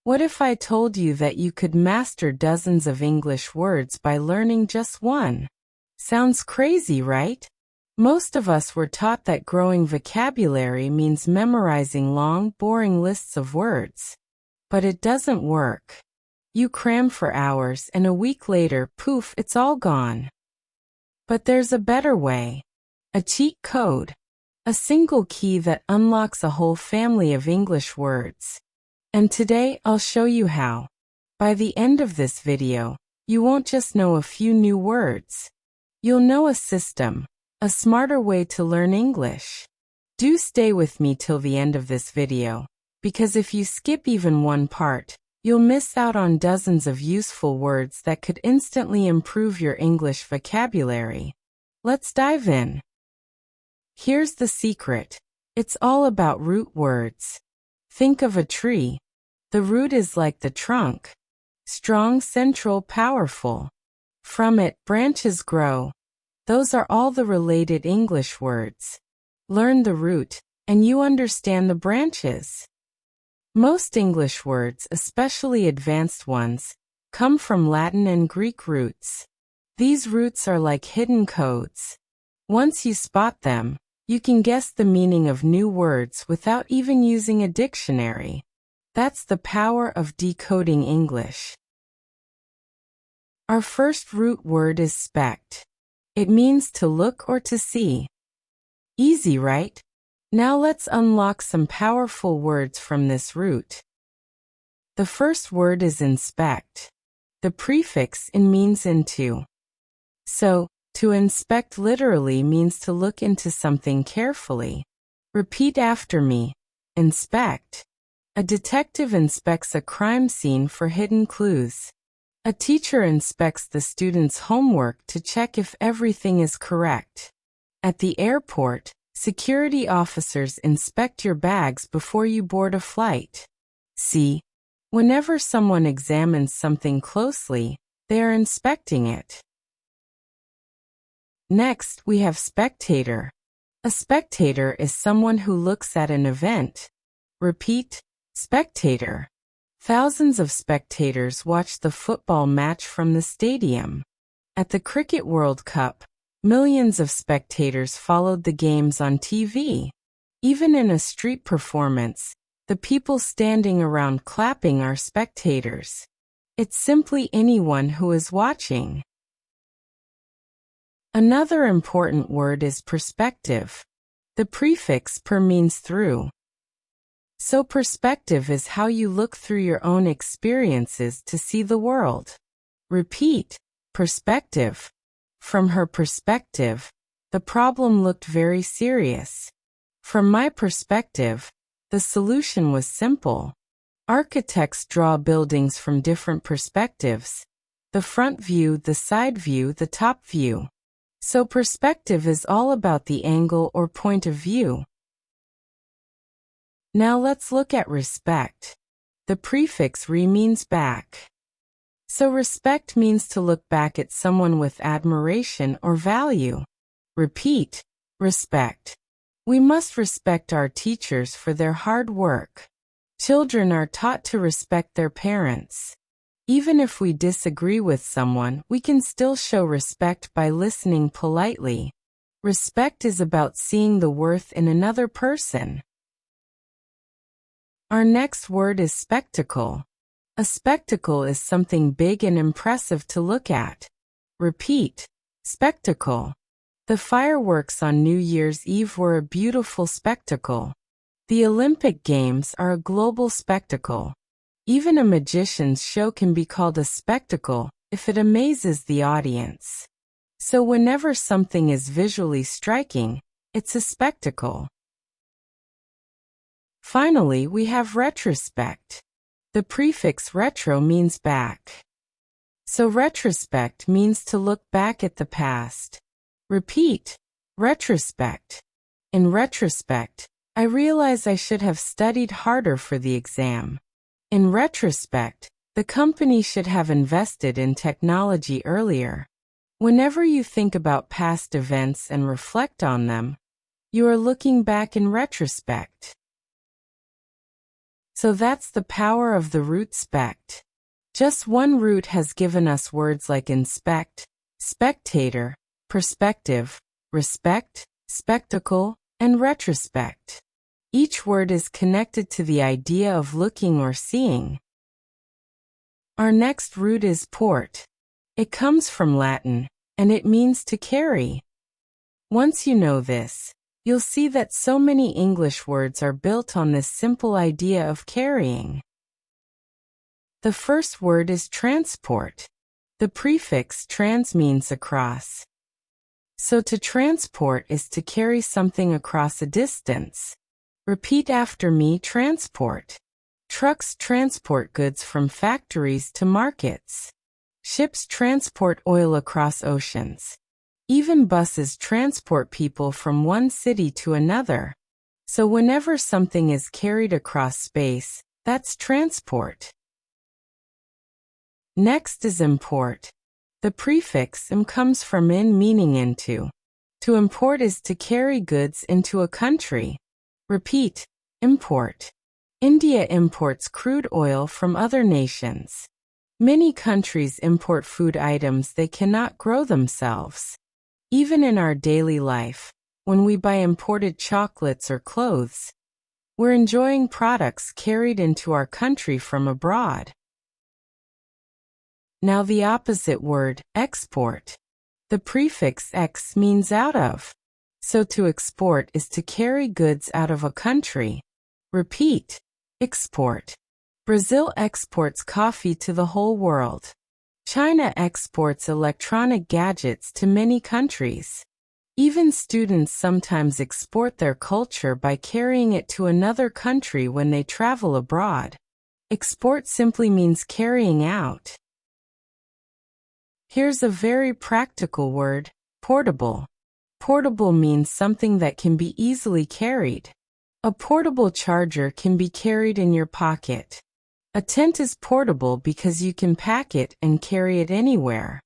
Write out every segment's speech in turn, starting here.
What if I told you that you could master dozens of English words by learning just one? Sounds crazy, right? Most of us were taught that growing vocabulary means memorizing long, boring lists of words. But it doesn't work. You cram for hours and a week later, poof, it's all gone. But there's a better way. A cheat code. A single key that unlocks a whole family of English words. And today, I'll show you how. By the end of this video, you won't just know a few new words. You'll know a system, a smarter way to learn English. Do stay with me till the end of this video, because if you skip even one part, you'll miss out on dozens of useful words that could instantly improve your English vocabulary. Let's dive in. Here's the secret. It's all about root words. Think of a tree. The root is like the trunk. Strong, central, powerful. From it, branches grow. Those are all the related English words. Learn the root, and you understand the branches. Most English words, especially advanced ones, come from Latin and Greek roots. These roots are like hidden codes. Once you spot them, you can guess the meaning of new words without even using a dictionary. That's the power of decoding English. Our first root word is SPECT. It means to look or to see. Easy, right? Now let's unlock some powerful words from this root. The first word is inspect. The prefix in means into. So, to inspect literally means to look into something carefully. Repeat after me. Inspect. A detective inspects a crime scene for hidden clues. A teacher inspects the student's homework to check if everything is correct. At the airport, security officers inspect your bags before you board a flight. See, whenever someone examines something closely, they are inspecting it. Next, we have spectator. A spectator is someone who looks at an event. Repeat, spectator. Thousands of spectators watch the football match from the stadium. At the Cricket World Cup, millions of spectators followed the games on TV. Even in a street performance, the people standing around clapping are spectators. It's simply anyone who is watching. Another important word is perspective. The prefix per means through. So perspective is how you look through your own experiences to see the world. Repeat, perspective. From her perspective, the problem looked very serious. From my perspective, the solution was simple. Architects draw buildings from different perspectives. The front view, the side view, the top view. So perspective is all about the angle or point of view. Now let's look at respect. The prefix re means back. So respect means to look back at someone with admiration or value. Repeat, respect. We must respect our teachers for their hard work. Children are taught to respect their parents. Even if we disagree with someone, we can still show respect by listening politely. Respect is about seeing the worth in another person. Our next word is spectacle. A spectacle is something big and impressive to look at. Repeat, spectacle. The fireworks on New Year's Eve were a beautiful spectacle. The Olympic Games are a global spectacle. Even a magician's show can be called a spectacle if it amazes the audience. So whenever something is visually striking, it's a spectacle. Finally, we have retrospect. The prefix retro means back. So retrospect means to look back at the past. Repeat, retrospect. In retrospect, I realize I should have studied harder for the exam. In retrospect, the company should have invested in technology earlier. Whenever you think about past events and reflect on them, you are looking back in retrospect. So that's the power of the root SPECT. Just one root has given us words like inspect, spectator, perspective, respect, spectacle, and retrospect. Each word is connected to the idea of looking or seeing. Our next root is port. It comes from Latin, and it means to carry. Once you know this, you'll see that so many English words are built on this simple idea of carrying. The first word is transport. The prefix trans means across. So to transport is to carry something across a distance. Repeat after me: transport. Trucks transport goods from factories to markets. Ships transport oil across oceans. Even buses transport people from one city to another. So whenever something is carried across space, that's transport. Next is import. The prefix im comes from in, meaning into. To import is to carry goods into a country. Repeat: import. India imports crude oil from other nations. Many countries import food items they cannot grow themselves. Even in our daily life, when we buy imported chocolates or clothes, we're enjoying products carried into our country from abroad. Now the opposite word, export. The prefix ex means out of. So to export is to carry goods out of a country. Repeat: export. Brazil exports coffee to the whole world. China exports electronic gadgets to many countries. Even students sometimes export their culture by carrying it to another country when they travel abroad. Export simply means carrying out. Here's a very practical word: portable. Portable means something that can be easily carried. A portable charger can be carried in your pocket. A tent is portable because you can pack it and carry it anywhere.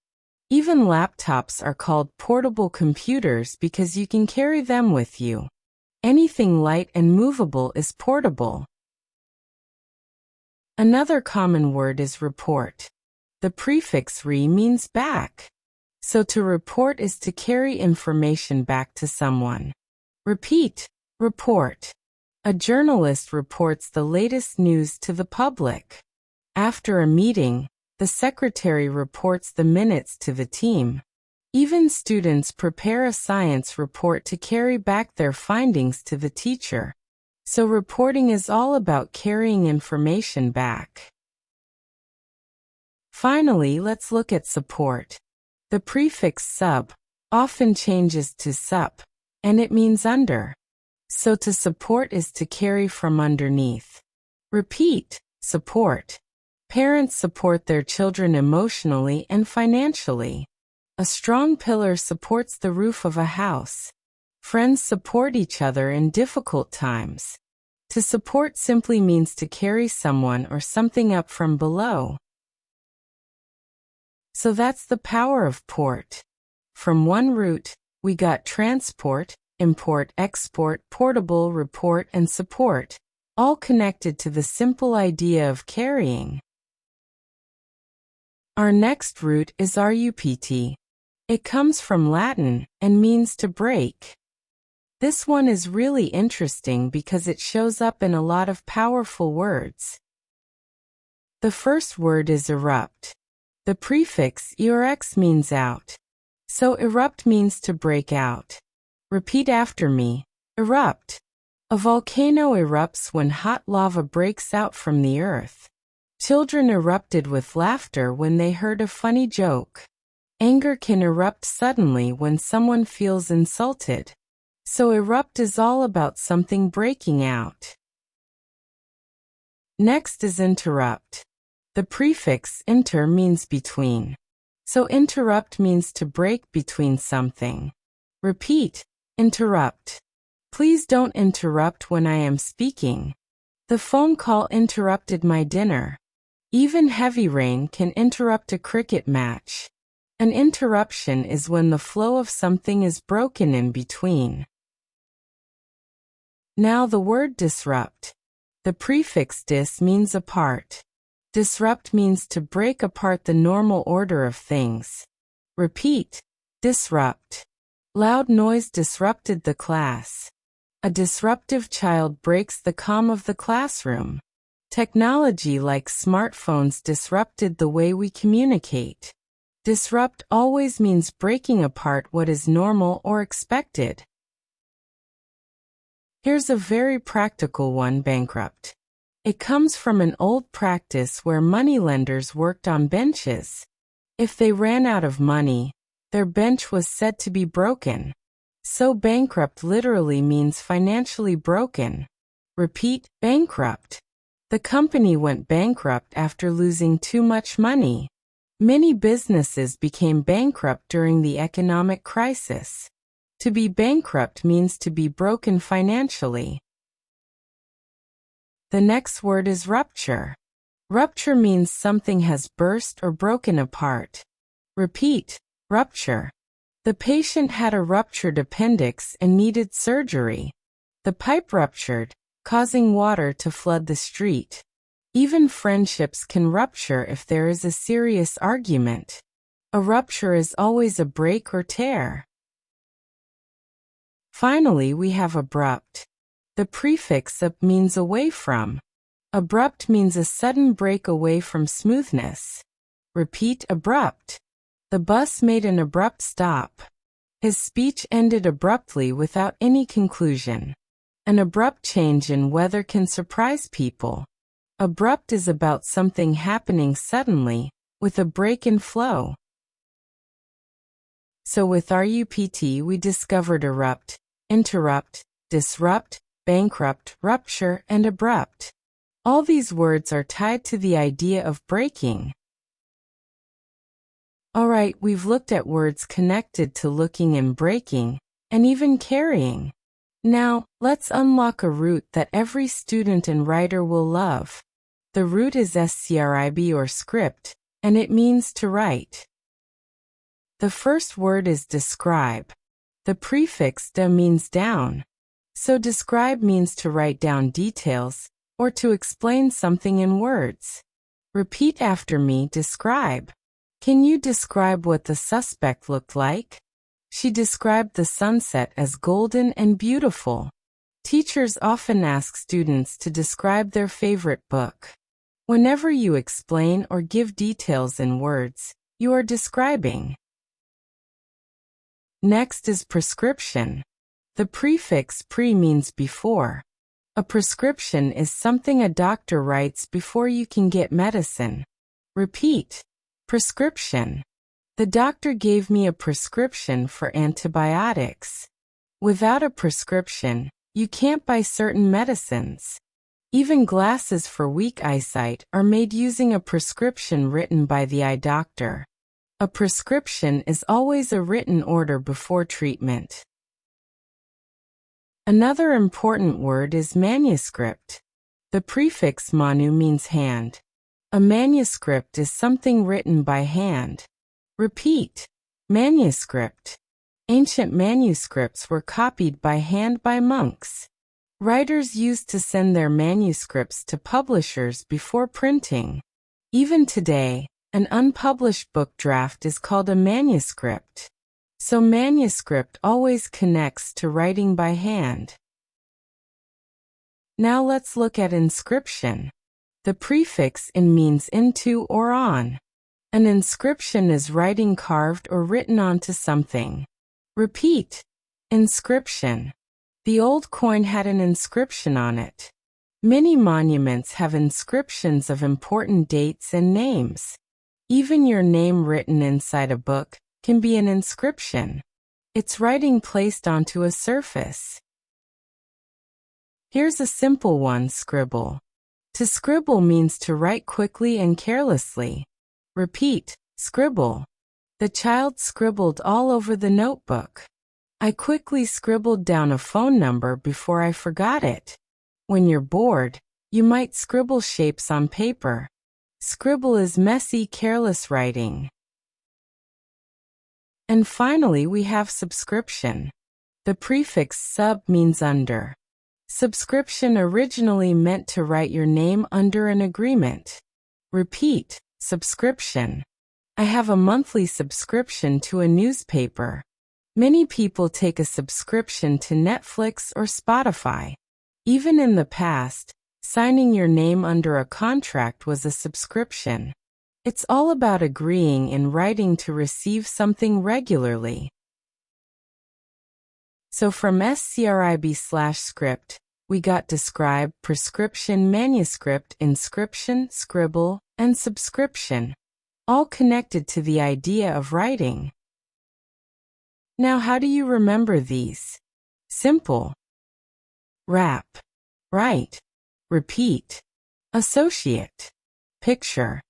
Even laptops are called portable computers because you can carry them with you. Anything light and movable is portable. Another common word is report. The prefix re means back. So to report is to carry information back to someone. Repeat: report. A journalist reports the latest news to the public. After a meeting, the secretary reports the minutes to the team. Even students prepare a science report to carry back their findings to the teacher. So reporting is all about carrying information back. Finally, let's look at support. The prefix sub often changes to sup, and it means under. So to support is to carry from underneath. Repeat: support. Parents support their children emotionally and financially. A strong pillar supports the roof of a house. Friends support each other in difficult times. To support simply means to carry someone or something up from below. So that's the power of port. From one root, we got transport, import, export, portable, report, and support, all connected to the simple idea of carrying. Our next root is RUPT. It comes from Latin and means to break. This one is really interesting because it shows up in a lot of powerful words. The first word is erupt. The prefix erupt means out. So erupt means to break out. Repeat after me: erupt. A volcano erupts when hot lava breaks out from the earth. Children erupted with laughter when they heard a funny joke. Anger can erupt suddenly when someone feels insulted. So erupt is all about something breaking out. Next is interrupt. The prefix inter means between. So interrupt means to break between something. Repeat: interrupt. Please don't interrupt when I am speaking. The phone call interrupted my dinner. Even heavy rain can interrupt a cricket match. An interruption is when the flow of something is broken in between. Now the word disrupt. The prefix dis means apart. Disrupt means to break apart the normal order of things. Repeat. Disrupt. Loud noise disrupted the class. A disruptive child breaks the calm of the classroom. Technology like smartphones disrupted the way we communicate. Disrupt always means breaking apart what is normal or expected. Here's a very practical one: bankrupt. It comes from an old practice where moneylenders worked on benches. If they ran out of money, their bench was said to be broken. So bankrupt literally means financially broken. Repeat. Bankrupt. The company went bankrupt after losing too much money. Many businesses became bankrupt during the economic crisis. To be bankrupt means to be broken financially. The next word is rupture. Rupture means something has burst or broken apart. Repeat. Rupture. The patient had a ruptured appendix and needed surgery. The pipe ruptured, causing water to flood the street. Even friendships can rupture if there is a serious argument. A rupture is always a break or tear. Finally, we have abrupt. The prefix up means away from. Abrupt means a sudden break away from smoothness. Repeat. Abrupt. The bus made an abrupt stop. His speech ended abruptly without any conclusion. An abrupt change in weather can surprise people. Abrupt is about something happening suddenly, with a break in flow. So with RUPT we discovered erupt, interrupt, disrupt, bankrupt, rupture, and abrupt. All these words are tied to the idea of breaking. Alright, we've looked at words connected to looking and breaking, and even carrying. Now, let's unlock a root that every student and writer will love. The root is SCRIB or script, and it means to write. The first word is describe. The prefix de means down. So describe means to write down details, or to explain something in words. Repeat after me. Describe. Can you describe what the suspect looked like? She described the sunset as golden and beautiful. Teachers often ask students to describe their favorite book. Whenever you explain or give details in words, you are describing. Next is prescription. The prefix pre means before. A prescription is something a doctor writes before you can get medicine. Repeat. Prescription. The doctor gave me a prescription for antibiotics. Without a prescription, you can't buy certain medicines. Even glasses for weak eyesight are made using a prescription written by the eye doctor. A prescription is always a written order before treatment. Another important word is manuscript. The prefix manu means hand. A manuscript is something written by hand. Repeat. Manuscript. Ancient manuscripts were copied by hand by monks. Writers used to send their manuscripts to publishers before printing. Even today, an unpublished book draft is called a manuscript. So manuscript always connects to writing by hand. Now let's look at inscription. The prefix in means into or on. An inscription is writing carved or written onto something. Repeat. Inscription. The old coin had an inscription on it. Many monuments have inscriptions of important dates and names. Even your name written inside a book can be an inscription. It's writing placed onto a surface. Here's a simple one: scribble. To scribble means to write quickly and carelessly. Repeat. Scribble. The child scribbled all over the notebook. I quickly scribbled down a phone number before I forgot it. When you're bored, you might scribble shapes on paper. Scribble is messy, careless writing. And finally, we have subscription. The prefix sub means under. Subscription originally meant to write your name under an agreement. Repeat, subscription. I have a monthly subscription to a newspaper. Many people take a subscription to Netflix or Spotify. Even in the past, signing your name under a contract was a subscription. It's all about agreeing in writing to receive something regularly. So from SCRIB/script, we got describe, prescription, manuscript, inscription, scribble, and subscription, all connected to the idea of writing. Now how do you remember these? Simple. Wrap, write, repeat, associate, picture.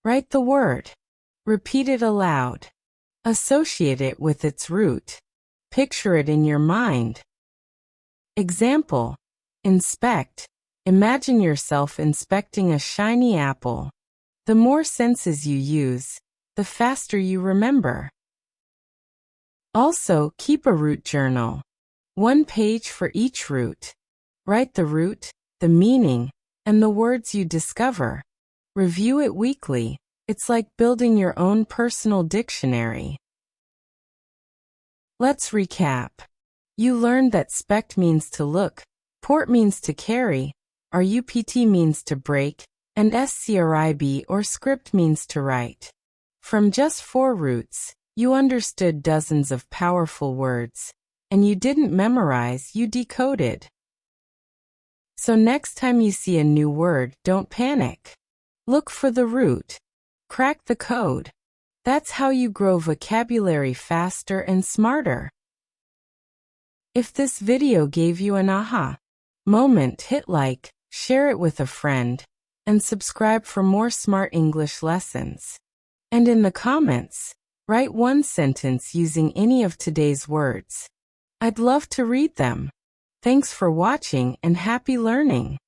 Write the word, repeat it aloud, associate it with its root, picture it in your mind. Example, inspect, imagine yourself inspecting a shiny apple. The more senses you use, the faster you remember. Also, keep a root journal. 1 page for each root. Write the root, the meaning, and the words you discover. Review it weekly. It's like building your own personal dictionary. Let's recap. You learned that SPECT means to look, PORT means to carry, RUPT means to break, and SCRIB or script means to write. From just 4 roots, you understood dozens of powerful words, and you didn't memorize, you decoded. So next time you see a new word, don't panic. Look for the root. Crack the code. That's how you grow vocabulary faster and smarter. If this video gave you an aha moment, hit like, share it with a friend, and subscribe for more smart English lessons. And in the comments, write 1 sentence using any of today's words. I'd love to read them. Thanks for watching and happy learning.